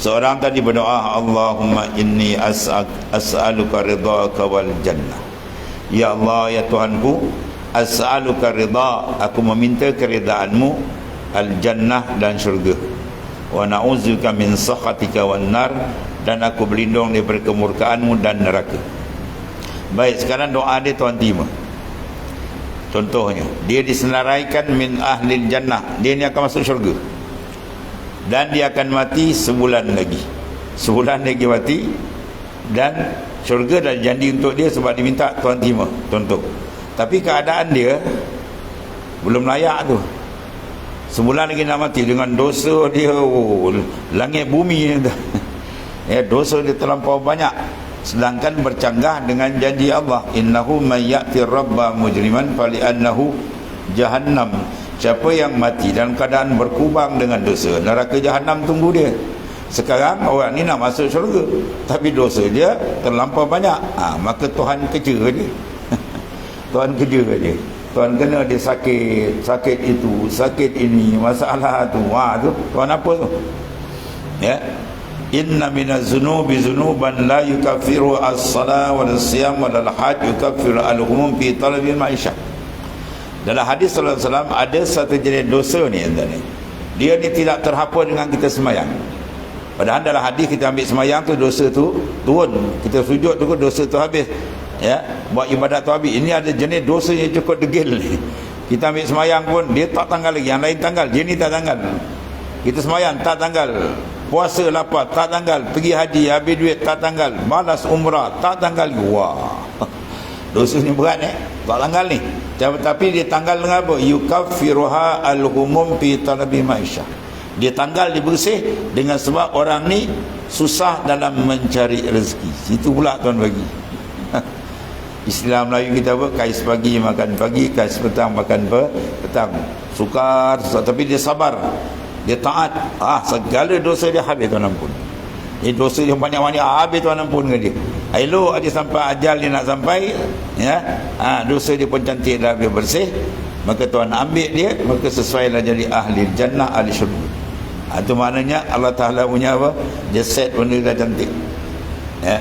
Seorang tadi berdoa, Allahumma inni as'aluka ridhaka wal jannah. Ya Allah, ya Tuhanku, as'aluka ridha, aku meminta keridhaanmu, al jannah, dan syurga. Wa na'udzubika min sakhatika wan nar, dan aku berlindung daripada kemurkaanmu dan neraka. Baik, sekarang doa dia tuan terima. Contohnya, dia disenaraikan min ahlil jannah, dia ni akan masuk syurga, dan dia akan mati sebulan lagi mati, dan syurga dah janji untuk dia sebab diminta tuan terima, contoh. Tapi keadaan dia belum layak tu, sebulan lagi nak mati dengan dosa dia, langit bumi ya, dosa dia terlampau banyak, sedangkan bercanggah dengan janji Allah, innahu may ya'ti rabba mujriman fali annahu jahannam. Siapa yang mati dalam keadaan berkubang dengan dosa, neraka jahanam tunggu dia. Sekarang orang ni nak masuk syurga, tapi dosa dia terlampau banyak, maka Tuhan kerja dia Tuhan kerja dia, Tuhan kena dia sakit itu, sakit ini, masalah tu, Tuhan apa tu ya. Inna minaz zunubi zunuban la yukaffiru as-salah wal siyam wal hajj, yukaffiru al-humum fi talabil ma'isyah. Dalam hadis sallallahu alaihi wasallam ada satu jenis dosa ni, dia ni tidak terhapus dengan kita semayang. Padahal dalam hadis kita ambil semayang tu, dosa tu turun, kita sujud tu dosa tu habis ya, buat ibadat tu habis. Ini ada jenis dosa yang cukup degil ni. Kita ambil semayang pun dia tak tanggal lagi, yang lain tanggal, dia ni tak tanggal. Kita semayang tak tanggal, puasa lapar tak tanggal, pergi haji habis duit tak tanggal, balas umrah tak tanggal. Wah, dosa ni berat tak tanggal ni. Tapi dia tanggal dengan apa? Yukaffiruha al-humum fi talabi ma'isyah. Dia tanggal, dia bersih dengan sebab orang ni susah dalam mencari rezeki. Itu pula tuan bagi istilah Melayu kita apa? Kais pagi makan pagi, kais petang makan petang. Sukar, tapi dia sabar, dia taat. Segala dosa dia habis Tuhan ampun. Dosa dia banyak-banyak habis Tuhan ampun ke dia. Elok dia sampai ajal dia nak sampai ya, dosa dia pun cantik dah, habis bersih, maka Tuhan ambil dia, maka sesuailah jadi ahli jannah, ahli syurga. Itu maknanya Allah Ta'ala punya apa? Dia set benda dah cantik ya.